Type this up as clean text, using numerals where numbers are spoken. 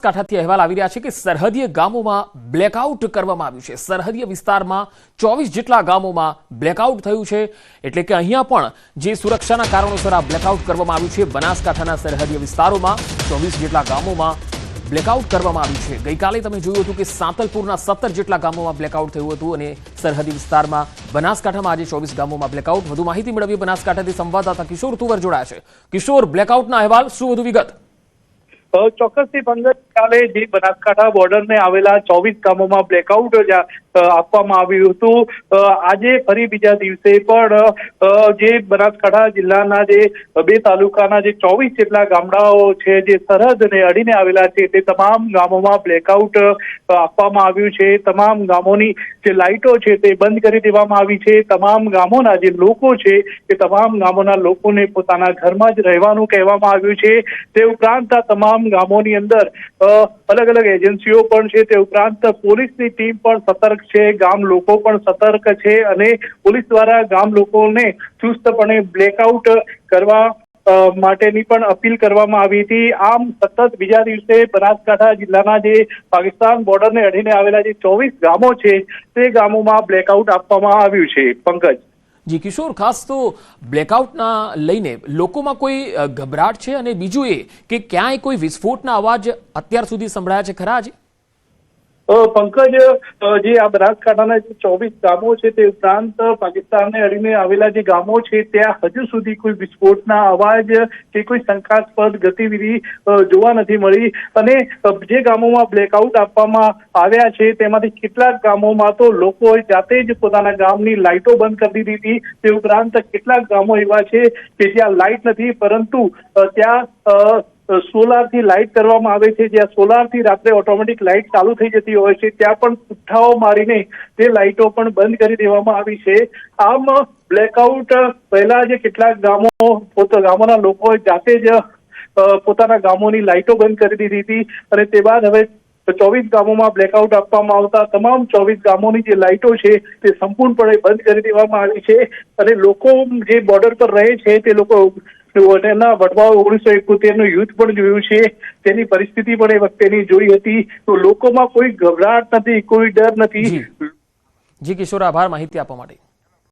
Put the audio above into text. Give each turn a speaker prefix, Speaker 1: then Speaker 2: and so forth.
Speaker 1: કાંઠાથી અહેવાલ આવી રહ્યા છે કે સરહદીય ગામોમાં બ્લેકઆઉટ કરવામાં આવ્યું છે। સરહદીય વિસ્તારમાં 24 જેટલા ગામોમાં બ્લેકઆઉટ થયું છે, એટલે કે અહીંયા પણ જે સુરક્ષાના કારણોસર આ બ્લેકઆઉટ કરવામાં આવ્યું છે। બનાસકાંઠાના સરહદીય વિસ્તારોમાં 24 જેટલા ગામોમાં બ્લેકઆઉટ કરવામાં આવ્યું છે। ગઈકાલે તમે જોયું હતું કે સાંતલપુરના 17 જેટલા ગામોમાં બ્લેકઆઉટ થયું હતું અને સરહદી વિસ્તારમાં બનાસકાંઠામાં આજે 24 ગામોમાં બ્લેકઆઉટ। વધુ માહિતી મેળવીએ બનાસકાંઠાથી સંવાદદાતા કિશોર તુવર જોડાયા છે। કિશોર, બ્લેકઆઉટના અહેવાલ, શું વધુ વિગત?
Speaker 2: ચોક્કસથી કાલે જે બનાસકાંઠા બોર્ડરને આવેલા 24 ગામોમાં બ્લેકઆઉટ આપવામાં આવ્યું હતું। આજે ફરી બીજા દિવસે પણ જે બનાસકાંઠા જિલ્લાના જે 2 તાલુકાના જે 24 જેટલા ગામડાઓ છે જે સરહદને અડીને આવેલા છે તે તમામ ગામોમાં બ્લેકઆઉટ આપવામાં આવ્યું છે। તમામ ગામોની જે લાઇટો છે તે બંધ કરી દેવામાં આવી છે। તમામ ગામોના જે લોકો છે તે તમામ ગામોના લોકોને પોતાના ઘરમાં જ રહેવાનું કહેવામાં આવ્યું છે। તે ઉપરાંત આ તમામ ગામોની અંદર અલગ અલગ એજન્સીઓ પણ છે। તે ઉપરાંત પોલીસની ટીમ પણ સતર્ક છે, ગામ લોકો પણ સતર્ક છે અને પોલીસ દ્વારા ગામ લોકોને ચુસ્તપણે બ્લેકઆઉટ કરવા માટેની પણ અપીલ કરવામાં આવી હતી। આમ સતત બીજા દિવસે બનાસકાંઠા જિલ્લાના જે પાકિસ્તાન બોર્ડરને અડીને આવેલા જે 24 ગામો છે તે ગામોમાં બ્લેકઆઉટ આપવામાં આવ્યું છે। પંકજ
Speaker 1: જી કિશોર, ખાસ તો બ્લેકઆઉટના લઈને લોકોમાં કોઈ ગભરાટ છે અને બીજું એ કે ક્યાંય કોઈ વિસ્ફોટના અવાજ અત્યાર સુધી સંભળાયા છે ખરા? આજે
Speaker 2: પંકજ, જે આ બનાસકાંઠાના જે 24 ગામો છે તે ઉપરાંત પાકિસ્તાનને અડીને આવેલા જે ગામો છે ત્યાં હજુ સુધી કોઈ વિસ્ફોટના અવાજ કે કોઈ શંકાસ્પદ ગતિવિધિ જોવા નથી મળી અને જે ગામોમાં બ્લેકઆઉટ આપવામાં આવ્યા છે તેમાંથી કેટલાક ગામોમાં તો લોકોએ જાતે જ પોતાના ગામની લાઇટો બંધ કરી દીધી હતી। તે ઉપરાંત કેટલાક ગામો એવા છે કે જ્યાં લાઇટ નથી પરંતુ ત્યાં સોલારથી લાઇટ કરવામાં આવે છે। જ્યાં સોલારથી રાત્રે ઓટોમેટિક લાઇટ ચાલુ થઈ જતી હોય છે ત્યાં પણ પુઠ્ઠાઓ મારીને તે લાઇટો પણ બંધ કરી દેવામાં આવી છે। આમ બ્લેકઆઉટ પહેલા જે કેટલાક ગામોના લોકોએ જાતે જ પોતાના ગામોની લાઇટો બંધ કરી દીધી હતી અને તે બાદ હવે 24 ગામોમાં બ્લેકઆઉટ આપવામાં આવતા તમામ 24 ગામોની જે લાઇટો છે તે સંપૂર્ણપણે બંધ કરી દેવામાં આવી છે અને લોકો જે બોર્ડર પર રહે છે તે લોકો તેના વડવાઓ 1971નું યુદ્ધ પણ જોયું છે, તેની પરિસ્થિતિ પણ એ વખતેની જોઈ હતી। તો લોકોમાં કોઈ ગભરાટ નથી, કોઈ ડર નથી।
Speaker 1: જી કિશોર, આભાર માહિતી આપવા માટે।